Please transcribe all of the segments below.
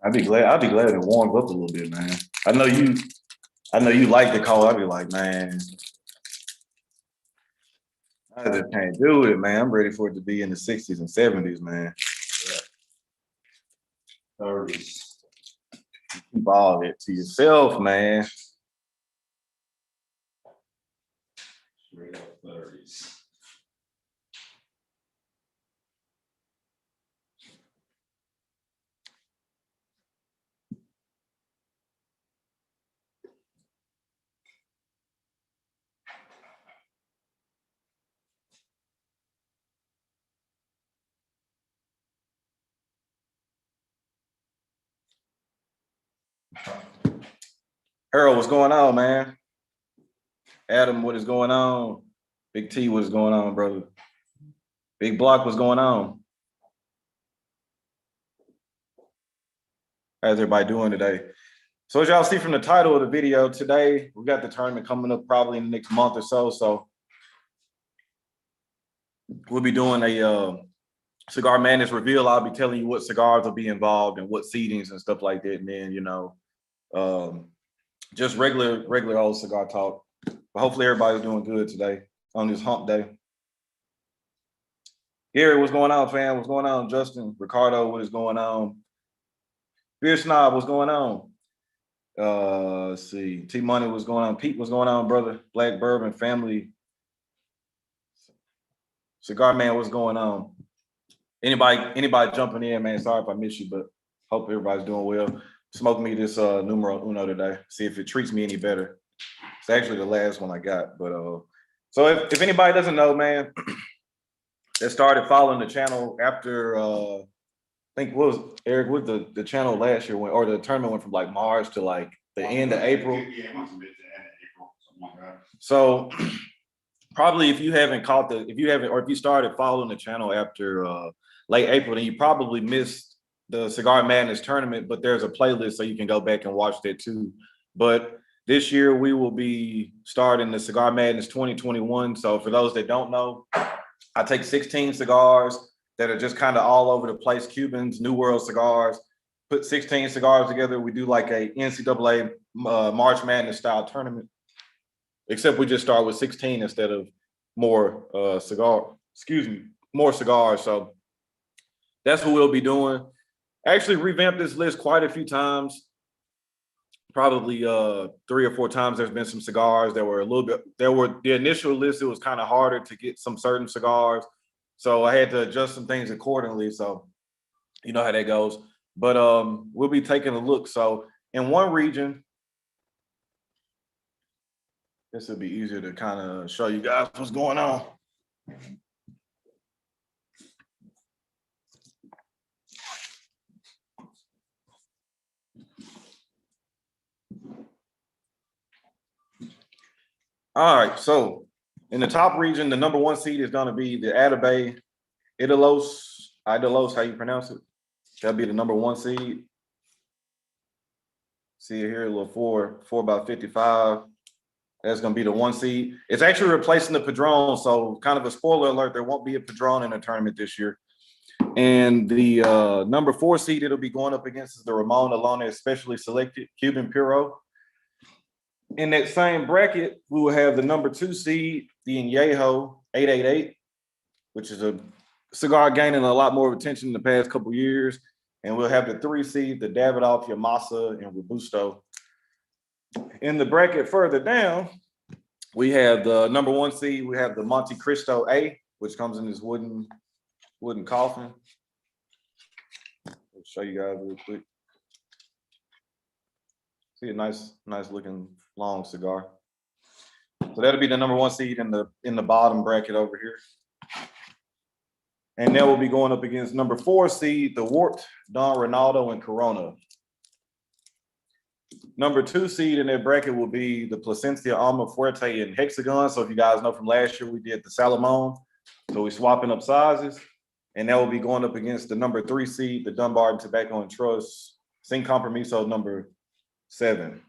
I'd be glad it warms up a little bit, man. I know you I know you like the cold. I'd be like, man, I just can't do it, man. I'm ready for it to be in the 60s and 70s, man. 30s. Keep all that to yourself, man. Straight up 30s. Harold, what's going on, man? Adam, what is going on? Big T, what is going on, brother? Big Block, what's going on? How's everybody doing today? So as y'all see from the title of the video today, we got the tournament coming up probably in the next month or so. So we'll be doing a Cigar Madness reveal. I'll be telling you what cigars will be involved and what seedings and stuff like that. And then, just regular old cigar talk. But hopefully everybody's doing good today on this hump day. Gary, what's going on, fam? What's going on? Justin, Ricardo, what is going on? Beer Snob, what's going on? Let's see. T Money, what's going on? Pete, what's going on, brother? Black Bourbon Family. Cigar Man, what's going on? Anybody jumping in, man? Sorry if I miss you, but hope everybody's doing well. Smoke me this numero uno today. See if it treats me any better. It's actually the last one I got, but so if anybody doesn't know, man, that started following the channel after I think what was Eric, what the channel last year went, or the tournament went from like March to like the end of April. Yeah, it must have been the end of April, something like that. So probably if you started following the channel after late April, then you probably missed the Cigar Madness tournament, but there's a playlist so you can go back and watch that too. But this year we will be starting the Cigar Madness 2021. So for those that don't know, I take 16 cigars that are just kind of all over the place, Cubans, New World cigars, put 16 cigars together. We do like a NCAA March Madness style tournament, except we just start with 16 instead of more more cigars. So that's what we'll be doing. Actually revamped this list quite a few times. Probably 3 or 4 times there's been some cigars that were the initial list, it was kind of harder to get some certain cigars. So I had to adjust some things accordingly. So you know how that goes. But we'll be taking a look. So in one region, this will be easier to kind of show you guys what's going on. All right, so in the top region, the number 1 seed is going to be the Atabey Idalos, how you pronounce it? That'll be the number 1 seed. See it here, a little 4x55. That's going to be the 1 seed. It's actually replacing the Padron, so kind of a spoiler alert, there won't be a Padron in the tournament this year. And the number 4 seed it'll be going up against is the Ramon Alone Specially Selected Cuban Puro. In that same bracket, we will have the number 2 seed, the Añejo 888, which is a cigar gaining a lot more attention in the past couple years. And we'll have the 3 seed, the Davidoff, Yamasa, and Robusto. In the bracket further down, we have the number 1 seed, we have the Monte Cristo A, which comes in this wooden coffin. I'll show you guys real quick. See a nice looking long cigar. So that'll be the number 1 seed in the bottom bracket over here. And that will be going up against number 4 seed, the Warped, Don Ronaldo, and Corona. Number 2 seed in that bracket will be the Plasencia Alma Fuerte and Hexagon. So if you guys know from last year, we did the Salomon. So we're swapping up sizes. And that will be going up against the number 3 seed, the Dunbarton Tobacco and Trust Sin Compromiso number 7.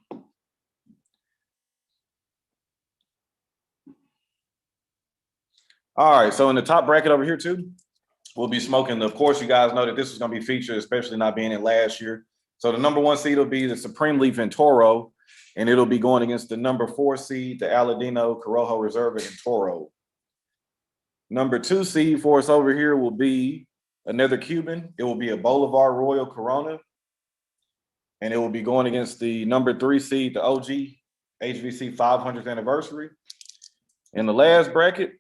All right, so in the top bracket over here too, we'll be smoking. Of course, you guys know that this is going to be featured, especially not being in last year. So the number 1 seed will be the Supreme Leaf in Toro, and it'll be going against the number 4 seed, the Aladino Corojo Reserva in Toro. Number 2 seed for us over here will be another Cuban. It will be a Bolivar Royal Corona, and it will be going against the number 3 seed, the OG HVC 500th anniversary. In the last bracket,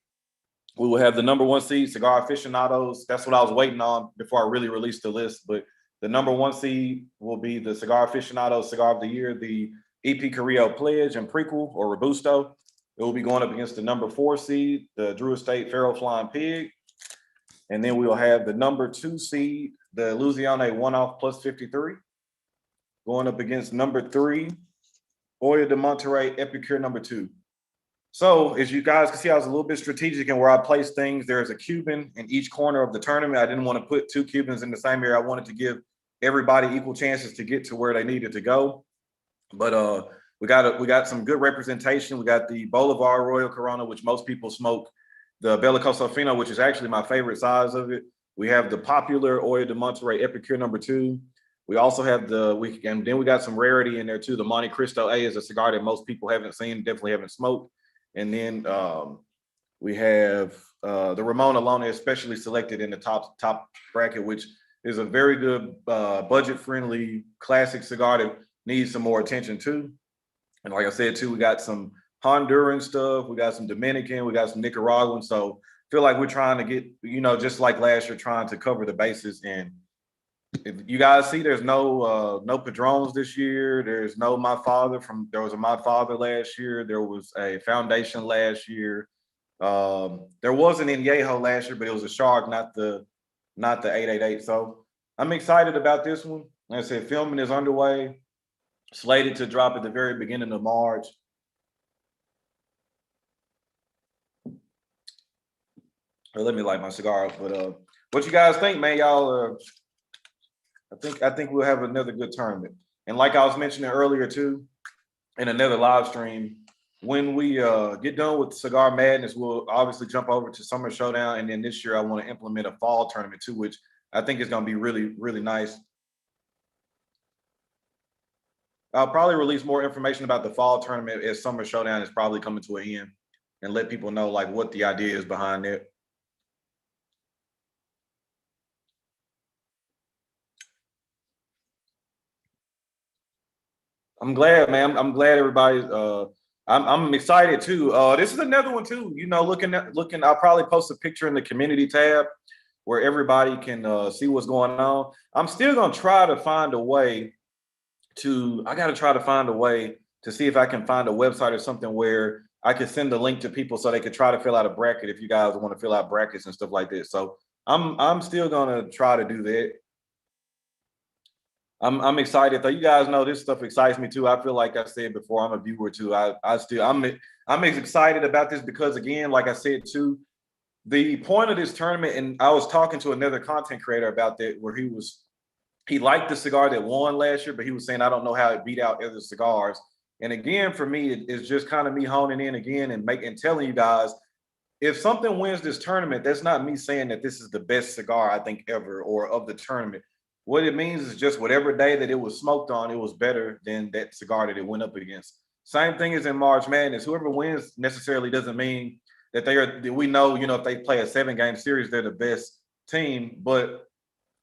we will have the number 1 seed, Cigar Aficionados. That's what I was waiting on before I really released the list. But the number 1 seed will be the Cigar Aficionados Cigar of the Year, the EP Carrillo Pledge and Prequel or Robusto. It will be going up against the number 4 seed, the Drew Estate Feral Flying Pig. And then we will have the number 2 seed, the Louisiana One-Off Plus 53, going up against number 3, Oya de Monterey Epicure number 2. So as you guys can see, I was a little bit strategic in where I placed things. There's a Cuban in each corner of the tournament. I didn't want to put 2 Cubans in the same area. I wanted to give everybody equal chances to get to where they needed to go. But we got some good representation. We got the Bolivar Royal Corona, which most people smoke, the Bellicoso Fino, which is actually my favorite size of it. We have the popular Oya de Monterey Epicure number 2. We also have and then we got some rarity in there too. The Monte Cristo A is a cigar that most people haven't seen, definitely haven't smoked. And then we have the Ramon Alone, especially selected in the top bracket, which is a very good budget-friendly classic cigar that needs some more attention too. And like I said too, we got some Honduran stuff, we got some Dominican, we got some Nicaraguan. So I feel like we're trying to get, just like last year, trying to cover the bases. And if you guys see, there's no Padrones this year. There's no My Father there was a My Father last year. There was a Foundation last year. There was an Añejo last year, but it was a Shark, not the 888. So I'm excited about this one. Like I said, filming is underway, slated to drop at the very beginning of March. Let me light my cigar up. But what you guys think, man? Y'all I think we'll have another good tournament. And like I was mentioning earlier too, in another live stream, when we get done with Cigar Madness, we'll obviously jump over to Summer Showdown. And then this year I want to implement a fall tournament too, which I think is going to be really, really nice. I'll probably release more information about the fall tournament as Summer Showdown is probably coming to an end, and let people know like what the idea is behind it. I'm glad, man. I'm glad everybody's. I'm excited too. This is another one too. Looking. I'll probably post a picture in the community tab where everybody can see what's going on. I'm still gonna try to find a way to. I got to try to find a way to see if I can find a website or something where I could send a link to people so they could try to fill out a bracket if you guys want to fill out brackets and stuff like this. So I'm still gonna try to do that. I'm excited though. You guys know this stuff excites me too. I feel like I said before, I'm a viewer too. I'm excited about this because again, like I said too, the point of this tournament, and I was talking to another content creator about that, where he liked the cigar that won last year, but he was saying I don't know how it beat out other cigars. And again, for me, it's just kind of me honing in again and telling you guys, if something wins this tournament, that's not me saying that this is the best cigar I think ever or of the tournament. What it means is just whatever day that it was smoked on, it was better than that cigar that it went up against. Same thing as in March Madness. Whoever wins necessarily doesn't mean that we know, if they play a 7-game series, they're the best team, but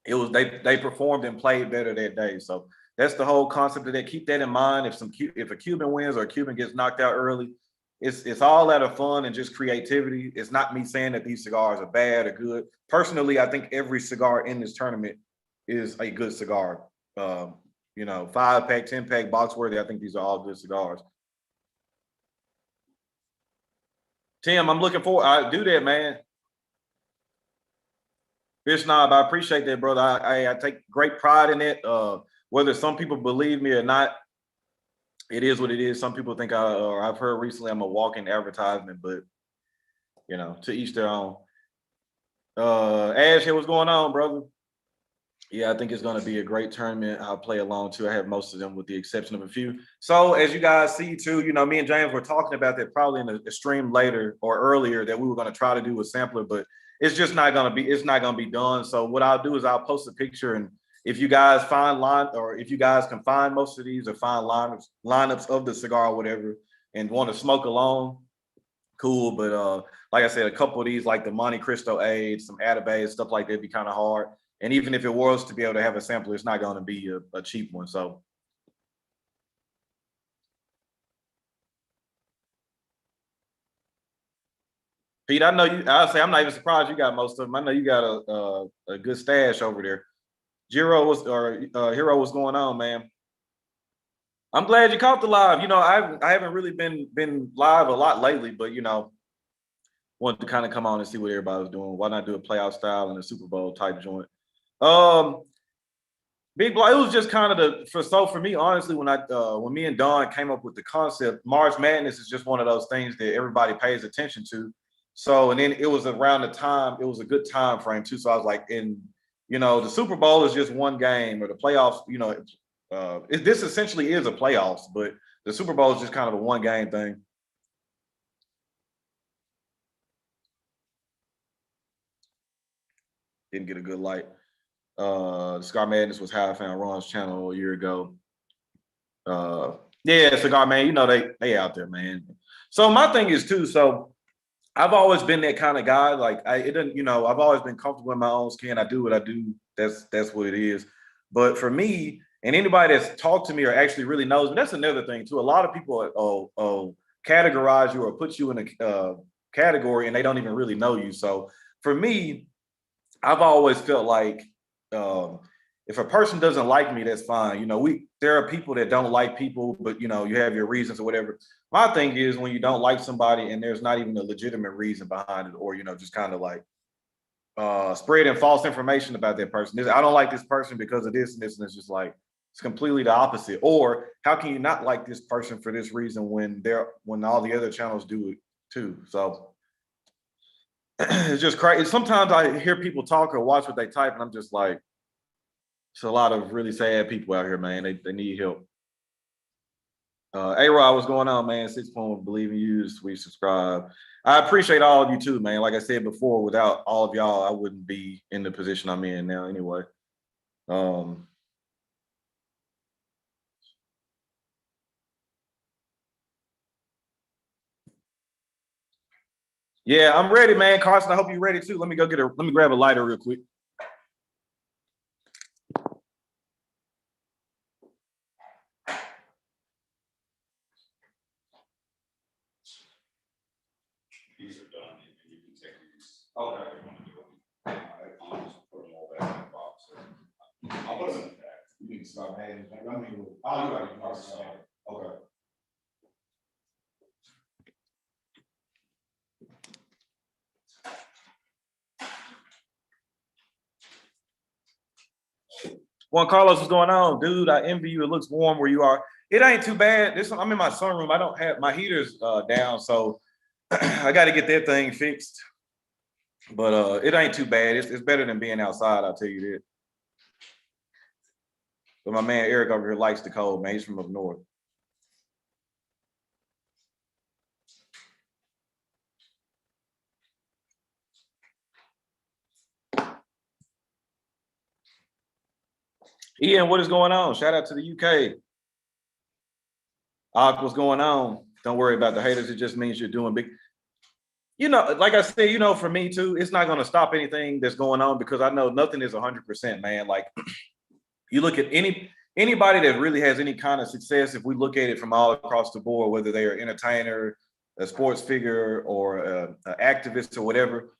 it was they performed and played better that day. So that's the whole concept of that. Keep that in mind. If a Cuban wins or a Cuban gets knocked out early, it's all out of fun and just creativity. It's not me saying that these cigars are bad or good. Personally, I think every cigar in this tournament is a good cigar. 5-pack, 10-pack, box worthy. I think these are all good cigars. Tim, I'm looking forward. I do that, man. Fish Knob, I appreciate that, brother. I take great pride in it. Whether some people believe me or not, it is what it is. Some people think I've heard recently I'm a walking advertisement, but to each their own. Ash, hey, what's going on, brother? Yeah, I think it's going to be a great tournament. I'll play along too. I have most of them with the exception of a few. So as you guys see too, me and James were talking about that probably in a stream later or earlier that we were going to try to do a sampler, but it's just not going to be done. So what I'll do is I'll post a picture and if you guys find if you guys can find most of these or find lineups of the cigar or whatever and want to smoke alone, cool. But like I said, a couple of these like the Monte Cristo Age, some Atabay, stuff like that, be kind of hard. And even if it was to be able to have a sampler, it's not going to be a cheap one. So. Pete, I know you. I'll say I'm not even surprised you got most of them. I know you got a good stash over there. Hero, what's going on, man? I'm glad you caught the live. You know, I haven't really been live a lot lately, but you know, wanted to kind of come on and see what everybody was doing. Why not do a playoff style and a Super Bowl type joint? Um, Big Block, it was just kind of for me, honestly, when me and Don came up with the concept, March Madness is just one of those things that everybody pays attention to. So, and then it was around the time, it was a good time frame too. So I was like, you know, the Super Bowl is just one game, or the playoffs, you know, this essentially is a playoffs, but the Super Bowl is just kind of a one game thing. Didn't get a good light. Cigar Madness was how I found Ron's channel a year ago. Yeah, Cigar Man, you know they out there, man. So my thing is too. So I've always been that kind of guy. Like it doesn't, you know, I've always been comfortable in my own skin. I do what I do. That's what it is. But for me, and anybody that's talked to me or actually really knows me, that's another thing too. A lot of people categorize you or put you in a category and they don't even really know you. So for me, I've always felt like um, if a person doesn't like me, that's fine. You know, there are people that don't like people, but you know, you have your reasons or whatever. My thing is when you don't like somebody and there's not even a legitimate reason behind it, or you know, just kind of like spreading false information about that person. I don't like this person because of this and this, and it's just like it's completely the opposite. Or how can you not like this person for this reason when all the other channels do it too? So it's just crazy. Sometimes I hear people talk or watch what they type, and I'm just like, it's a lot of really sad people out here, man. They need help. A-Rod, what's going on, man? 6 point, believe in you, sweet subscribe. I appreciate all of you too, man. Like I said before, without all of y'all, I wouldn't be in the position I'm in now anyway. Yeah, I'm ready, man. Carson, I hope you're ready too. Let me grab a lighter real quick. These are done, and you can take these. Okay. If you want to do them. I'll just put them all back in the box. I'll put them in the bag. You can start adding. I mean, oh, you got it. Okay. Juan Carlos, what's going on? Dude, I envy you. It looks warm where you are. It ain't too bad. I'm in my sunroom. I don't have my heaters down, so I got to get that thing fixed. But it ain't too bad. It's better than being outside, I'll tell you that. But my man Eric over here likes the cold, man. He's from up north. Ian, what is going on? Shout out to the UK. What's going on? Don't worry about the haters. It just means you're doing big. You know, like I said, you know, for me too, it's not going to stop anything that's going on because I know nothing is 100%, man. Like you look at anybody that really has any kind of success, if we look at it from all across the board, whether they are an entertainer, a sports figure, or an activist or whatever,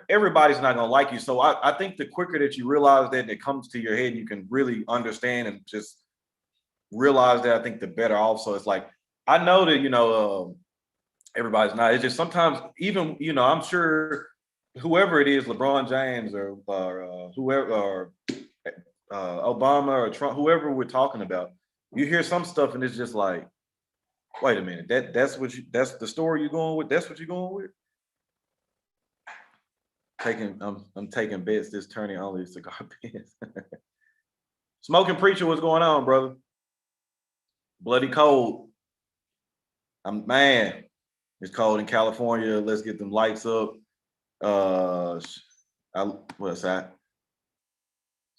everybody's not going to like you. So I think the quicker that you realize that it comes to your head, you can really understand and just realize that, I think the better also. It's like, I know that, you know, everybody's not. It's just sometimes even, you know, I'm sure whoever it is, LeBron James or whoever, or Obama or Trump, whoever we're talking about, you hear some stuff and it's just like, wait a minute, that's the story you're going with. That's what you're going with. I'm taking bets this turning only cigar pens. Smoking Preacher, what's going on, brother? Bloody cold. Man, it's cold in California. Let's get them lights up. What's that?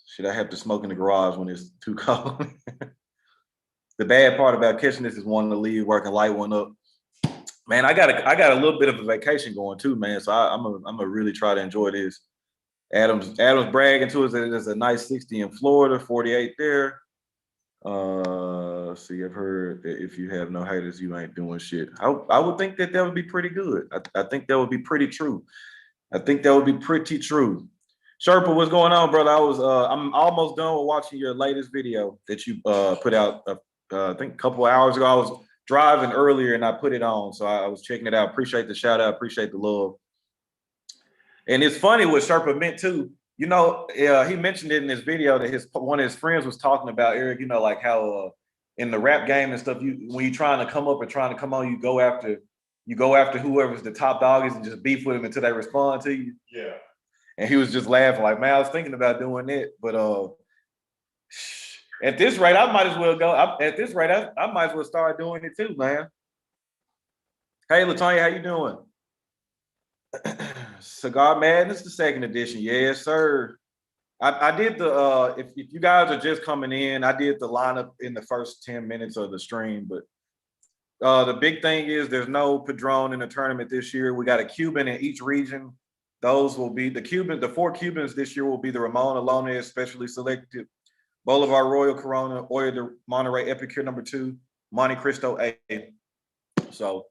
Should I have to smoke in the garage when it's too cold? The bad part about catching this is wanting to leave work and light one up. Man, I got a little bit of a vacation going too, man. So I'm gonna really try to enjoy this. Adam's bragging to us that it's a nice 60 in Florida, 48 there. See, I've heard that if you have no haters, you ain't doing shit. I would think that would be pretty good. I think that would be pretty true. I think that would be pretty true. Sherpa, what's going on, brother? I'm almost done with watching your latest video that you put out. I think a couple of hours ago. I was driving earlier and I put it on, so I was checking it out. Appreciate the shout out. Appreciate the love. And it's funny what Sherpa meant too. You know, he mentioned it in his video that one of his friends was talking about, Eric. You know, like how in the rap game and stuff, when you're trying to come up and trying to come on, you go after whoever's the top dog is and just beef with them until they respond to you. Yeah. And he was just laughing, like, man, I was thinking about doing it, but at this rate, I might as well go. At this rate, I might as well start doing it too, man. Hey, Latonya, how you doing? Cigar Madness, the second edition. Yes, sir. I did the if you guys are just coming in, I did the lineup in the first 10 minutes of the stream, but the big thing is there's no Padron in the tournament this year. We got a Cuban in each region. Those will be the 4 Cubans this year will be the Ramon Alone, specially selected, Bolivar Royal Corona, Oya de Monterey Epicure #2, Monte Cristo A. So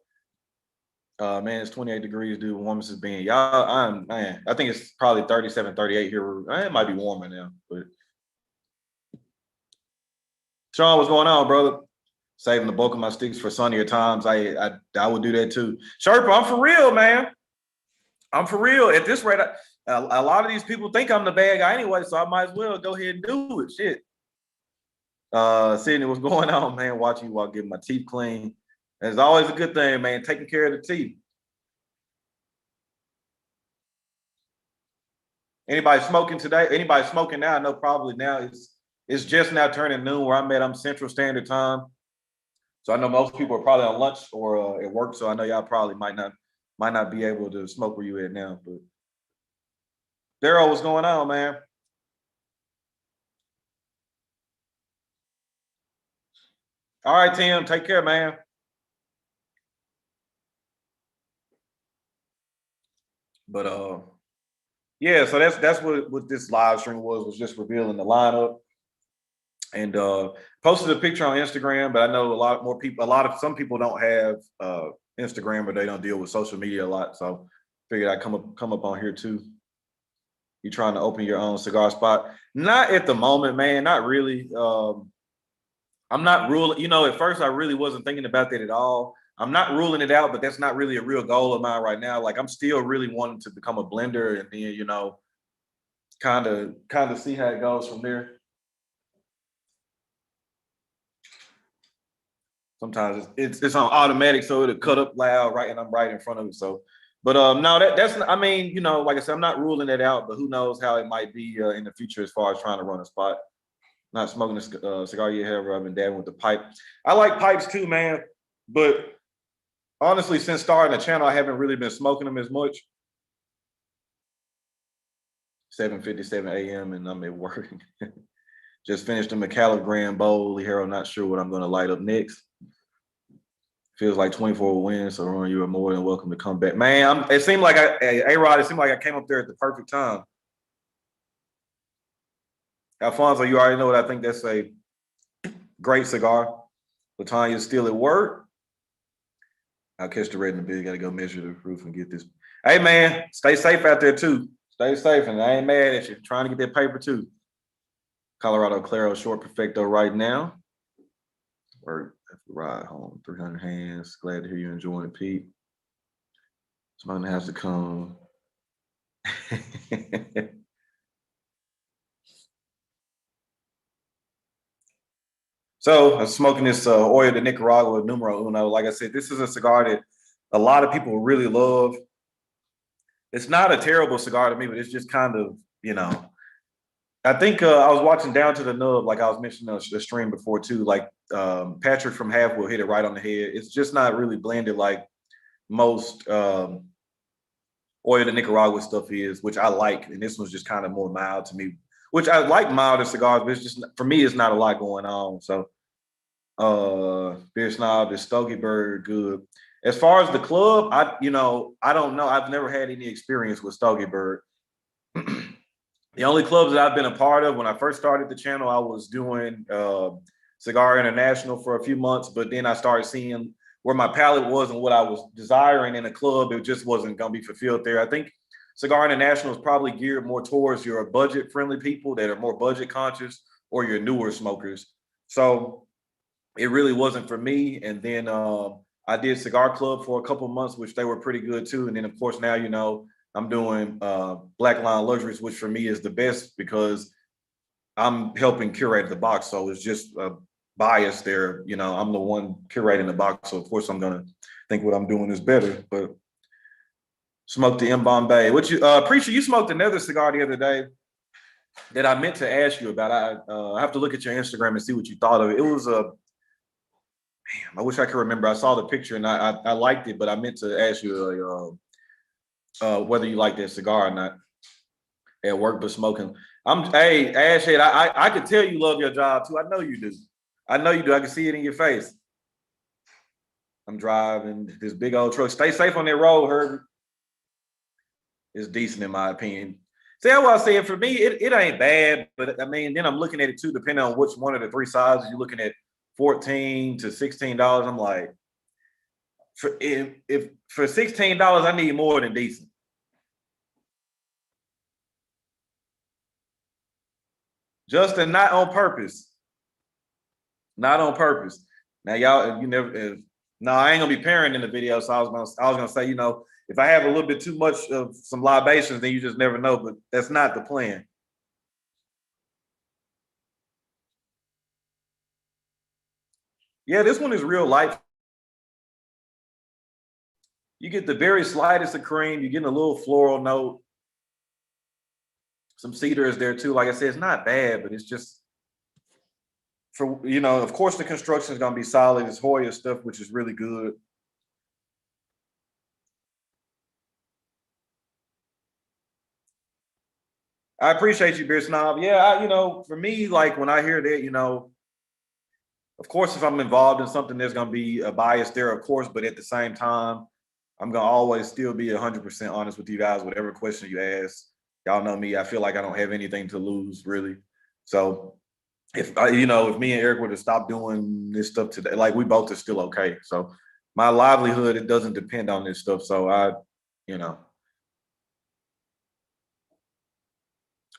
man, it's 28 degrees, dude. Warmest has been. I think it's probably 37, 38 here. It might be warmer now, but Sean, what's going on, brother? Saving the bulk of my sticks for sunnier times. I would do that too. Sherpa, I'm for real, man. I'm for real. At this rate, a lot of these people think I'm the bad guy anyway, so I might as well go ahead and do it. Shit. Sydney, what's going on, man? Watching you while getting my teeth clean. It's always a good thing, man. Taking care of the teeth. Anybody smoking today? Anybody smoking now? I know probably now it's just now turning noon where I'm at. I'm Central Standard Time. So I know most people are probably on lunch or at work. So I know y'all probably might not be able to smoke where you at now. But Daryl, what's going on, man? All right, Tim, take care, man. But yeah, so that's what this live stream was just revealing the lineup. And posted a picture on Instagram, but I know some people don't have Instagram or they don't deal with social media a lot. So figured I'd come up on here too. You trying to open your own cigar spot? Not at the moment, man. Not really. I'm not ruling, at first I really wasn't thinking about that at all. I'm not ruling it out, but that's not really a real goal of mine right now. Like I'm still really wanting to become a blender and then, kind of see how it goes from there. Sometimes it's on automatic, so it'll cut up loud, right, and I'm right in front of it. So, but no, that's I mean, like I said, I'm not ruling it out, but who knows how it might be in the future as far as trying to run a spot. Not smoking a cigar yet, however, I've been dabbling with the pipe. I like pipes too, man, but honestly, since starting the channel, I haven't really been smoking them as much. 7:57 a.m. and I'm at work. Just finished the McCallum Bowl. Lee Harold, not sure what I'm going to light up next. Feels like 24 wins, so Ron, you are more than welcome to come back. Man, it seemed like A-Rod, it seemed like I came up there at the perfect time. Alfonso, you already know what I think. That's a great cigar. Latanya's still at work. I'll catch the red in the bid. Got to go measure the roof and get this. Hey, man, stay safe out there, too. Stay safe, and I ain't mad at you. Trying to get that paper, too. Colorado Claro short perfecto right now. Or ride home, 300 hands. Glad to hear you enjoying it, Pete. Somebody has to come. So I'm smoking this Oya de Nicaragua Numero Uno. Like I said, this is a cigar that a lot of people really love. It's not a terrible cigar to me, but it's just kind of, I think I was watching Down to the Nub, like I was mentioning on the stream before too. Like Patrick from Half will hit it right on the head. It's just not really blended like most Oya de Nicaragua stuff is, which I like. And this one's just kind of more mild to me. which I like milder cigars, but it's just for me, it's not a lot going on. So Beer Snob is Stogie Bird good. As far as the club, I don't know. I've never had any experience with Stogie Bird. The only clubs that I've been a part of when I first started the channel, I was doing Cigar International for a few months, but then I started seeing where my palate was and what I was desiring in a club. It just wasn't going to be fulfilled there. I think Cigar International is probably geared more towards your budget friendly people that are more budget conscious or your newer smokers. So it really wasn't for me. And then I did Cigar Club for a couple months, which they were pretty good too. And then of course now I'm doing Black Line Luxuries, which for me is the best because I'm helping curate the box. So it's just a bias there. I'm the one curating the box. So of course I'm gonna think what I'm doing is better. But smoked the M Bombay. What you Preacher, you smoked another cigar the other day that I meant to ask you about. I have to look at your Instagram and see what you thought of it. It was a I wish I could remember. I saw the picture and I liked it, but I meant to ask you whether you like that cigar or not at work, but smoking. Hey, Ashhead, I could tell you love your job too. I know you do. I know you do. I can see it in your face. I'm driving this big old truck. Stay safe on that road, Herbert. It's decent in my opinion. See, that's what I saying. For me, it ain't bad, but I mean, then I'm looking at it too, depending on which one of the three sizes you're looking at, $14 to $16. I'm like, if for $16, I need more than decent. Justin, not on purpose. Not on purpose. Now, y'all, you never. No, I ain't gonna be pairing in the video. So I was gonna say, if I have a little bit too much of some libations, then you just never know. But that's not the plan. Yeah, this one is real light. You get the very slightest of cream. You're getting a little floral note. Some cedar is there too. Like I said, it's not bad, but it's just of course, the construction is gonna be solid. It's Hoya stuff, which is really good. I appreciate you, Beer Snob. Yeah, for me, like when I hear that, of course, if I'm involved in something, there's gonna be a bias there, of course, but at the same time, I'm gonna always still be 100% honest with you guys. Whatever question you ask, y'all know me. I feel like I don't have anything to lose, really. So if me and Eric were to stop doing this stuff today, like we both are still okay. So my livelihood, it doesn't depend on this stuff. So you know,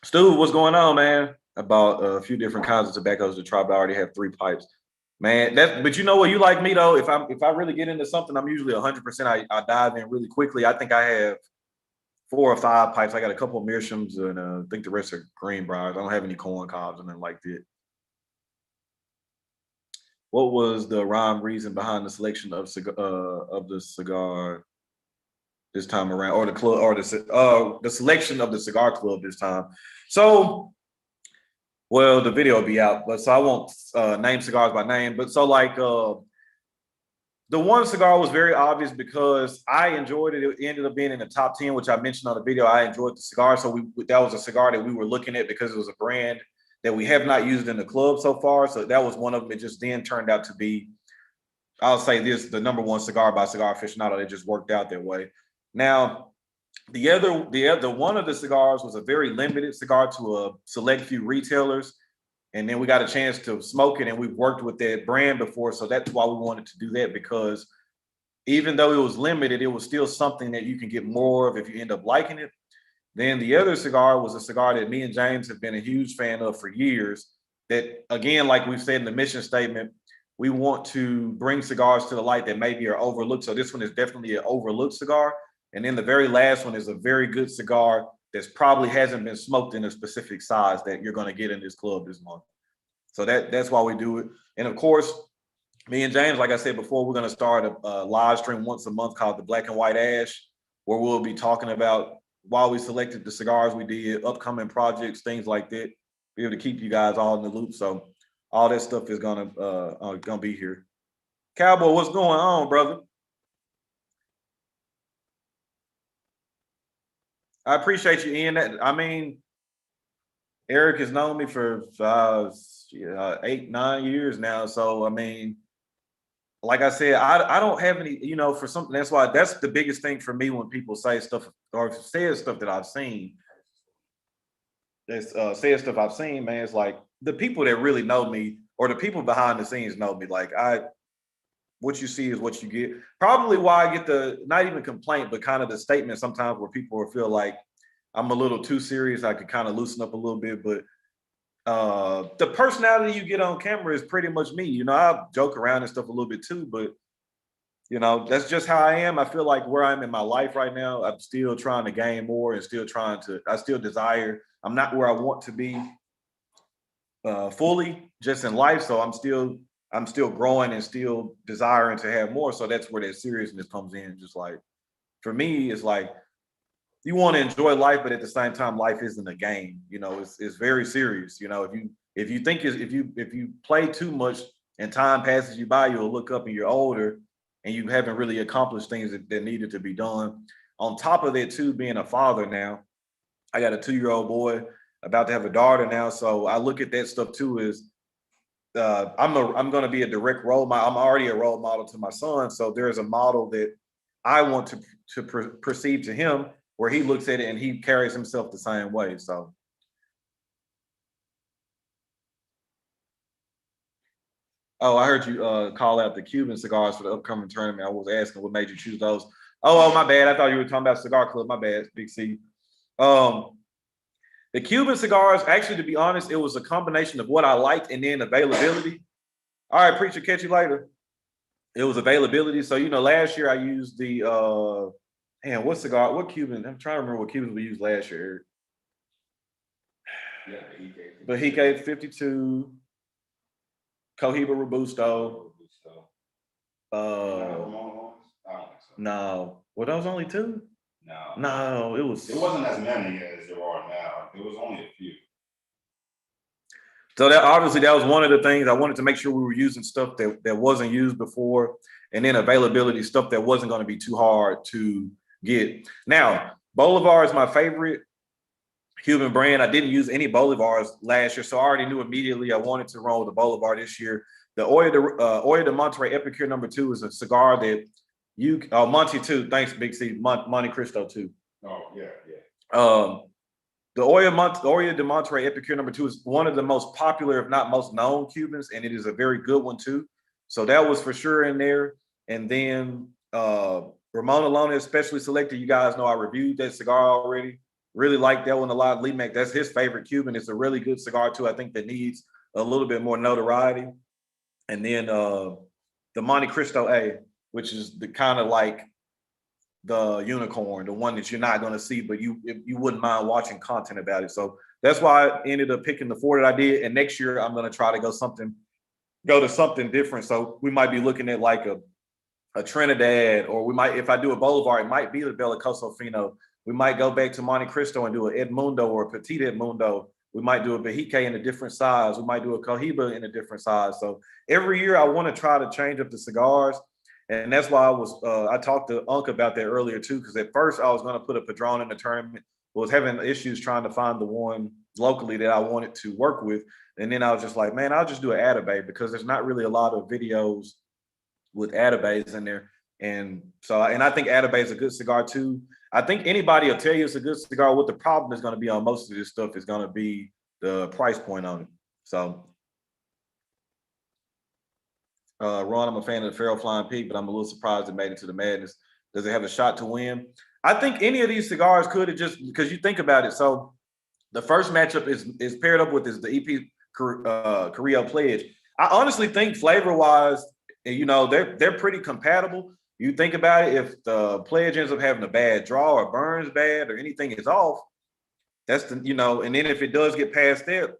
Stu, what's going on, man? About a few different kinds of tobaccos to try, but I already have 3 pipes. Man, but you know what? You like me though. If I really get into something, I'm usually 100%. I dive in really quickly. I think I have 4 or 5 pipes. I got a couple of meerschaums and I think the rest are greenbriers. I don't have any corn cobs and nothing like that. What was the rhyme reason behind the selection of the cigar this time around, or the club, or the selection of the cigar club this time? So, well, the video will be out, but so I won't name cigars by name. But so like the one cigar was very obvious because I enjoyed it. It ended up being in the top 10, which I mentioned on the video. I enjoyed the cigar, so that was a cigar that we were looking at because it was a brand that we have not used in the club so far. So that was one of them. It just then turned out to be, I'll say this, the number one cigar by Cigar Aficionado. It just worked out that way. Now, the other one of the cigars was a very limited cigar to a select few retailers. And then we got a chance to smoke it, and we've worked with that brand before. So that's why we wanted to do that, because even though it was limited, it was still something that you can get more of if you end up liking it. Then the other cigar was a cigar that me and James have been a huge fan of for years. That, again, like we've said in the mission statement, we want to bring cigars to the light that maybe are overlooked. So this one is definitely an overlooked cigar. And then the very last one is a very good cigar that's probably hasn't been smoked in a specific size that you're going to get in this club this month. So that's why we do it. And of course, me and James, like I said before, we're going to start a live stream once a month called the Black and White Ash, where we'll be talking about why we selected the cigars we did, upcoming projects, things like that. Be able to keep you guys all in the loop. So all that stuff is gonna be here. Cowboy, what's going on, brother? I appreciate you, Ian. I mean, Eric has known me for 8, 9 years now. So I mean, like I said, I don't have any, for something. That's the biggest thing for me when people say stuff or say stuff that I've seen. That's said stuff I've seen, man. It's like the people that really know me or the people behind the scenes know me. Like what you see is what you get. Probably why I get the not even complaint, but kind of the statement sometimes where people will feel like I'm a little too serious. I could kind of loosen up a little bit, but the personality you get on camera is pretty much me. I joke around and stuff a little bit too, but that's just how I am. I feel like where I'm in my life right now, I'm still trying to gain more and I still desire. I'm not where I want to be fully just in life. So I'm still growing and still desiring to have more. So that's where that seriousness comes in. Just like for me, it's like you want to enjoy life, but at the same time, life isn't a game. It's very serious. If you think if you play too much and time passes you by, you'll look up and you're older and you haven't really accomplished things that needed to be done. On top of that, too, being a father now, I got a 2-year-old boy about to have a daughter now. So I look at that stuff too as I'm going to be a direct role model. I'm already a role model to my son. So there's a model that I want to perceive to him where he looks at it and he carries himself the same way. So. Oh, I heard you call out the Cuban cigars for the upcoming tournament. I was asking what made you choose those. Oh, my bad. I thought you were talking about Cigar Club. My bad, Big C. Um, the Cuban cigars, actually, to be honest, it was a combination of what I liked and then availability. All right, preacher, catch you later. It was availability. So, last year I used the what Cuban? I'm trying to remember what Cubans we used last year. Yeah, But he gave 52. Cohiba Robusto. No. Well, those only 2? No, it wasn't as many as there are now. It was only a few. So that obviously that was one of the things I wanted to make sure we were using stuff that wasn't used before, and then availability stuff that wasn't going to be too hard to get. Now, Bolivar is my favorite Cuban brand. I didn't use any Bolivars last year, so I already knew immediately I wanted to roll with the Bolivar this year. The Olla de Monterey Epicure #2 is a cigar that Monte 2. Thanks, Big C. Monte Cristo 2. Oh, yeah. The Olla de Monterey Epicure #2 is one of the most popular, if not most known Cubans, and it is a very good one too. So that was for sure in there. And then Ramon Alona, especially selected. You guys know I reviewed that cigar already. Really like that one a lot. Lee Mac, that's his favorite Cuban. It's a really good cigar too. I think that needs a little bit more notoriety. And then the Monte Cristo A, which is the kind of like the unicorn, the one that you're not going to see, but you wouldn't mind watching content about it. So that's why I ended up picking the 4 that I did. And next year I'm going to try to go to something different. So we might be looking at like a Trinidad, or we might, if I do a Bolivar, it might be the Bellicoso Fino. We might go back to Monte Cristo and do an Edmundo or a Petit Edmundo. We might do a Bahique in a different size. We might do a Cohiba in a different size. So every year I want to try to change up the cigars. And that's why I talked to Unc about that earlier too, because at first I was going to put a Padron in the tournament, but was having issues trying to find the one locally that I wanted to work with. And then I was just like, man, I'll just do an Atabay because there's not really a lot of videos with Atabays in there. And so, and I think Atabay is a good cigar too. I think anybody will tell you it's a good cigar. What the problem is going to be on most of this stuff is going to be the price point on it. So, Ron, I'm a fan of the Feral Flying Pig, but I'm a little surprised it made it to the Madness. Does it have a shot to win? I think any of these cigars could have, just because you think about it. So, the first matchup is paired up with the EP Carrillo Pledge. I honestly think flavor-wise, they're pretty compatible. You think about it, if the Pledge ends up having a bad draw or burns bad or anything is off, that's and then if it does get past that,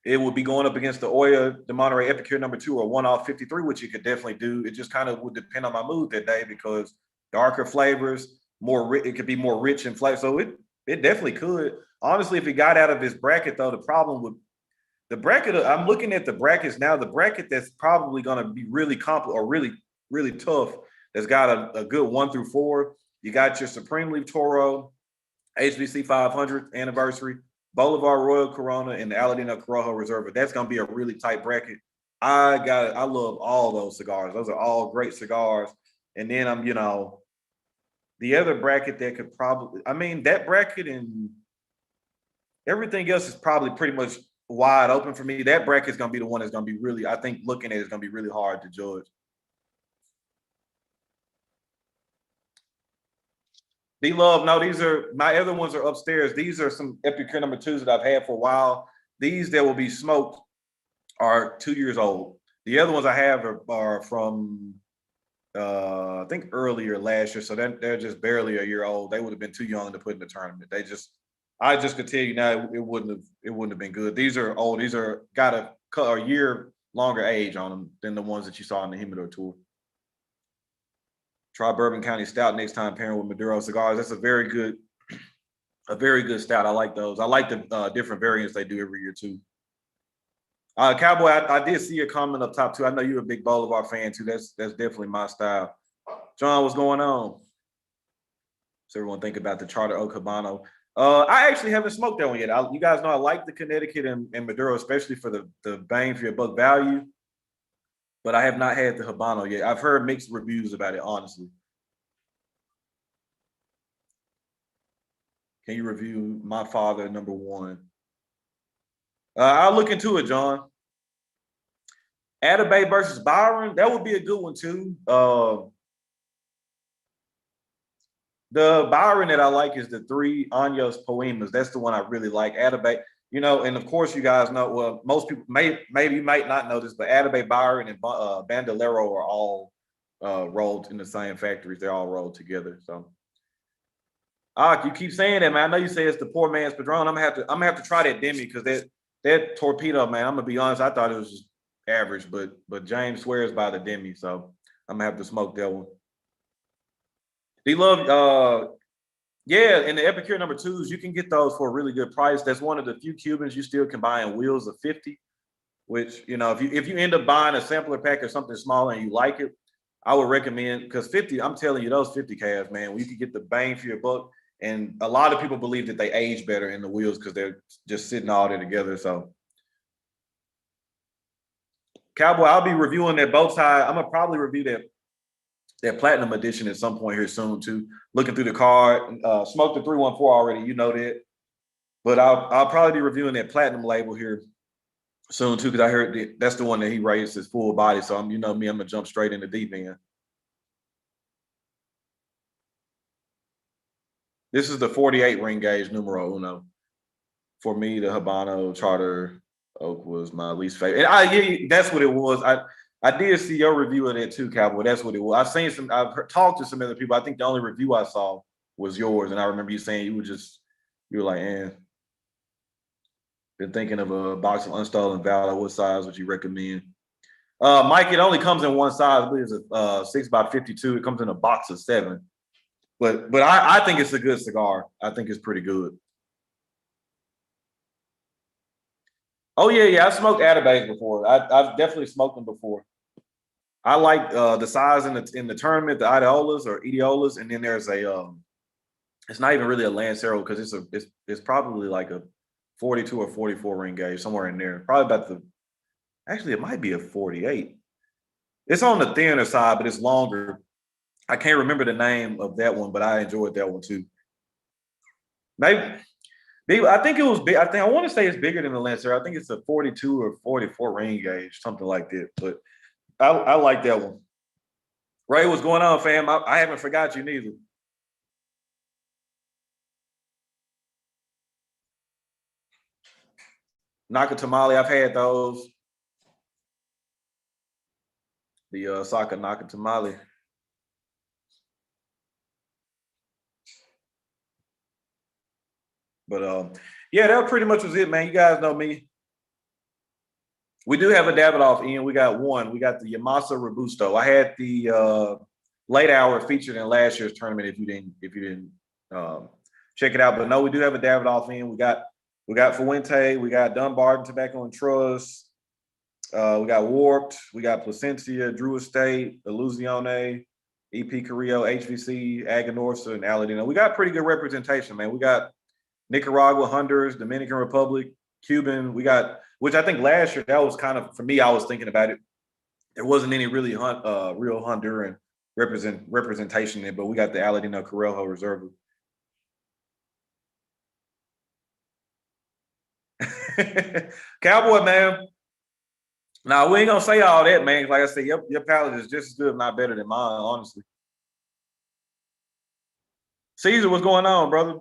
it would be going up against the Olla de Monterey Epicure #2 or 1-off 53, which you could definitely do. It just kind of would depend on my mood that day because darker flavors, it could be more rich in flavor. So it definitely could. Honestly, if it got out of this bracket, though, the problem with the bracket, I'm looking at the brackets now. The bracket that's probably going to be really complex or really, really tough, that's got a good 1 through 4. You got your Supreme Leaf Toro, HBC 500th anniversary, Boulevard Royal Corona, and the Aladino Corojo Reserva. That's gonna be a really tight bracket. I love all those cigars. Those are all great cigars. And then I'm, the other bracket that could probably, I mean, that bracket and everything else is probably pretty much wide open for me. That bracket is gonna be the one that's gonna be really, I think looking at it is gonna be really hard to judge. D-Love, no, these are, my other ones are upstairs. These are some Epicure number 2s that I've had for a while. These that will be smoked are 2 years old. The other ones I have are from, I think earlier last year. So they're just barely a year old. They would have been too young to put in the tournament. I just could tell you now it wouldn't have been good. These are old. These are got a year longer age on them than the ones that you saw in the Humidor Tour. Try Bourbon County Stout next time pairing with Maduro cigars. That's a very good stout. I like those. I like the different variants they do every year too. Cowboy, I did see your comment up top too. I know you're a big Boulevard fan too. That's definitely my style. John, what's going on? So everyone think about the Charter Oak Habano. I actually haven't smoked that one yet. You guys know I like the Connecticut and Maduro, especially for the bang for your buck value. But I have not had the Habano yet. I've heard mixed reviews about it, honestly. Can you review My Father #1? I'll look into it, John. Atabay versus Byron, that would be a good one too. The Byron that I like is the 3 Años Poemas. That's the one I really like. Atabay, and of course you guys know, well, most people maybe you might not know this, but Atabay, Byron, and Bandolero are all rolled in the same factories. They're all rolled together. So you keep saying that, man. I know you say it's the poor man's Padron. I'm gonna have to try that Demi because that torpedo, man, I'm gonna be honest, I thought it was just average, but James swears by the Demi, so I'm gonna have to smoke that one. D-Love, yeah, and the Epicure #2s, you can get those for a really good price. That's one of the few Cubans you still can buy in wheels of 50, which, if you end up buying a sampler pack or something smaller and you like it, I would recommend, because 50, I'm telling you, those 50 calves, man, you can get the bang for your buck. And a lot of people believe that they age better in the wheels because they're just sitting all there together. So, Cowboy, I'll be reviewing that bow tie. I'm gonna probably review that platinum edition at some point here soon too. Looking through the card, smoked the 314 already, you know that. But I'll probably be reviewing that platinum label here soon too, because I heard that's the one that he raised his full body. So I'm gonna jump straight in the deep end. This is the 48 ring gauge numero uno. For me, the Habano Charter Oak was my least favorite. And that's what it was. I did see your review of that too, Cowboy. That's what it was. I've talked to some other people. I think the only review I saw was yours. And I remember you saying you were like, been thinking of a box of unstolen valor. What size would you recommend? Mike, it only comes in one size. I believe it's a 6x52. It comes in a box of 7. But I think it's a good cigar. I think it's pretty good. Oh yeah. I smoked Atabays before. I've definitely smoked them before. I like the size in the tournament, the Ideolas or Ediolas, and then there's it's not even really a Lancero because it's probably like a 42 or 44 ring gauge, somewhere in there. Probably about actually it might be a 48. It's on the thinner side, but it's longer. I can't remember the name of that one, but I enjoyed that one too. Maybe I think it was big. I want to say it's bigger than the Lancer. I think it's a 42 or 44 ring gauge, something like that. But I like that one. Ray, what's going on, fam? I haven't forgot you neither. Naka Tamale, I've had those. The Saka Naka Tamale. But yeah, that pretty much was it, man. You guys know me. We do have a Davidoff, Ian. We got one. We got the Yamasa Robusto. I had the late hour featured in last year's tournament. If you didn't check it out, but no, we do have a Davidoff in. We got Fuente. We got Dunbarton Tobacco and Trust. We got Warped. We got Placencia, Drew Estate, Illusione, EP Carrillo, HVC, Aganorsa, and Aladino. We got pretty good representation, man. We got Nicaragua, Honduras, Dominican Republic, Cuban. We got, which I think last year that was kind of, for me, I was thinking about it. There wasn't any really real Honduran representation in it, but we got the Aladino Correjo Reserve. Cowboy, man. Now we ain't gonna say all that, man. Like I said, your palate is just as good, if not better than mine, honestly. Caesar, what's going on, brother?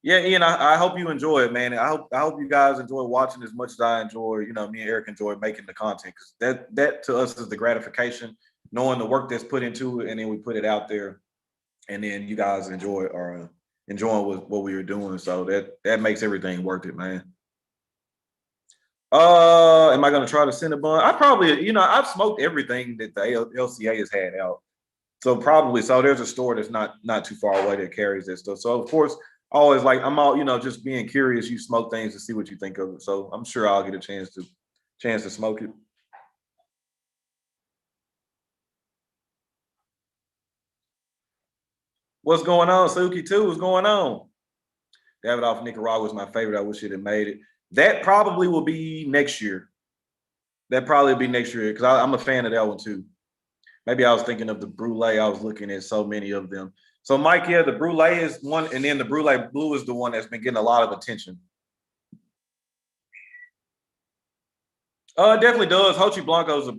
Yeah, Ian, I hope you enjoy it, man. I hope you guys enjoy watching as much as I enjoy. You know, me and Eric enjoy making the content because that to us is the gratification, knowing the work that's put into it, and then we put it out there, and then you guys enjoy or enjoying what we were doing. So that makes everything worth it, man. Am I gonna try to Cinnabon? I probably, I've smoked everything that the LCA has had out. So probably, so there's a store that's not too far away that carries that stuff. So of course, always like I'm all, just being curious. You smoke things to see what you think of it. So I'm sure I'll get a chance to smoke it. What's going on, Suki? Too? What's going on? Davidoff Nicaragua was my favorite. I wish it had made it. That probably will be next year. That probably be next year because I'm a fan of that one too. Maybe I was thinking of the brulee. I was looking at so many of them. So, Mike, yeah, the brulee is one, and then the brulee blue is the one that's been getting a lot of attention. It definitely does. Hochi Blanco's.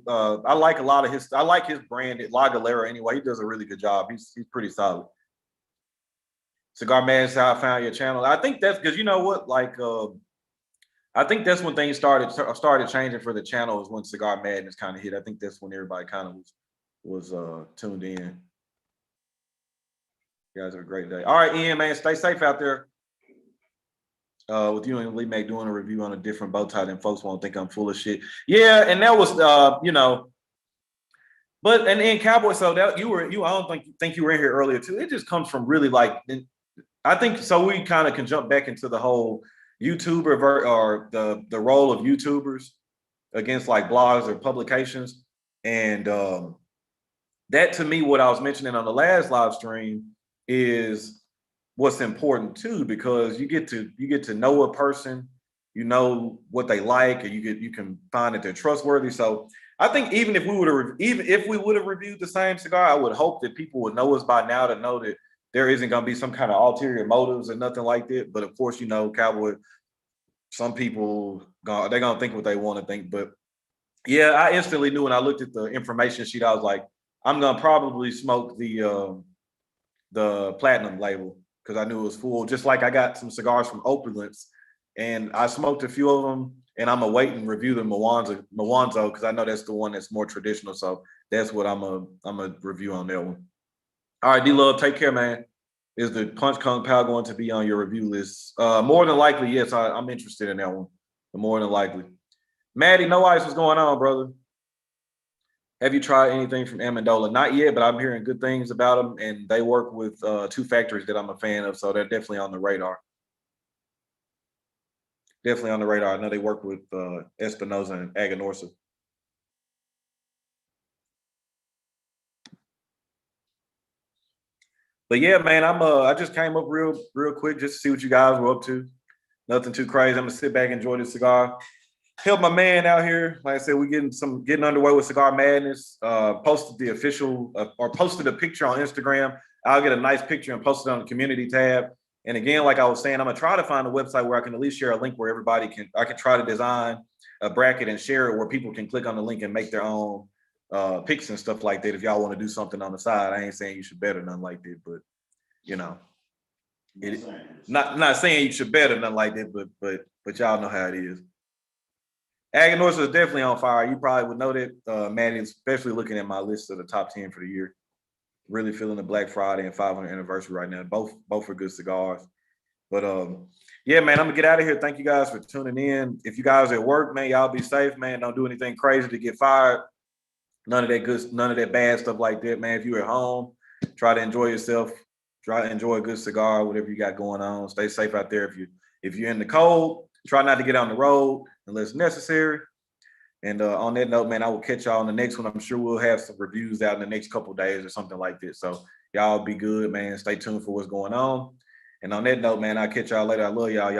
I like a lot of his. I like his brand at La Galera. Anyway, he does a really good job. He's pretty solid. Cigar Man, how I found your channel. I think that's because you know what, like, I think that's when things started changing for the channel is when Cigar Madness kind of hit. I think that's when everybody kind of was tuned in. You guys have a great day. All right, Ian, man, stay safe out there. With you and Lee May doing a review on a different bow tie, then folks won't think I'm full of shit. Yeah, and that was but and then Cowboy, so that I don't think you were in here earlier too. It just comes from really like I think so we kind of can jump back into the whole YouTuber or the role of YouTubers against like blogs or publications. And that to me, what I was mentioning on the last live stream is what's important too, because you get to know a person, you know what they like, and you can find that they're trustworthy. So I think even if we would have reviewed the same cigar, I would hope that people would know us by now to know that there isn't going to be some kind of ulterior motives or nothing like that. But of course, Cowboy, some people they're gonna think what they want to think. But yeah, I instantly knew when I looked at the information sheet, I was like, I'm gonna probably smoke the platinum label because I knew it was full. Just like I got some cigars from Opulence, and I smoked a few of them, and I'm gonna wait and review the Mawanzo because I know that's the one that's more traditional. So that's what I'm a review on that one. All right, D-Love, take care, man. Is the Punch Kung Pao going to be on your review list? More than likely, yes. I'm interested in that one. More than likely. Maddie, no ice. What's going on, brother? Have you tried anything from Amendola? Not yet, but I'm hearing good things about them, and they work with two factories that I'm a fan of, so they're definitely on the radar. Definitely on the radar. I know they work with Espinosa and Aganorsa. But yeah, man, I just came up real quick just to see what you guys were up to. Nothing too crazy. I'm gonna sit back and enjoy this cigar. Help my man out here. Like I said, we're getting underway with Cigar Madness. Posted the official or posted a picture on Instagram. I'll get a nice picture and post it on the community tab. And again, like I was saying, I'm gonna try to find a website where I can at least share a link where I can try to design a bracket and share it where people can click on the link and make their own picks and stuff like that. If y'all want to do something on the side, I ain't saying you should bet or nothing like that, but you know, not saying you should bet or nothing like that, but y'all know how it is. Aganorsa is definitely on fire. You probably would know that, Manny, especially looking at my list of the top 10 for the year. Really feeling the Black Friday and 500th anniversary right now. Both are good cigars. But yeah, man, I'm gonna get out of here. Thank you guys for tuning in. If you guys are at work, man, y'all be safe, man. Don't do anything crazy to get fired. None of that bad stuff like that, man. If you're at home, try to enjoy yourself. Try to enjoy a good cigar, whatever you got going on. Stay safe out there. If you're in the cold, try not to get on the road unless necessary. And on that note, man, I will catch y'all on the next one. I'm sure we'll have some reviews out in the next couple days or something like this. So y'all be good, man. Stay tuned for what's going on. And on that note, man, I'll catch y'all later. I love y'all. Y'all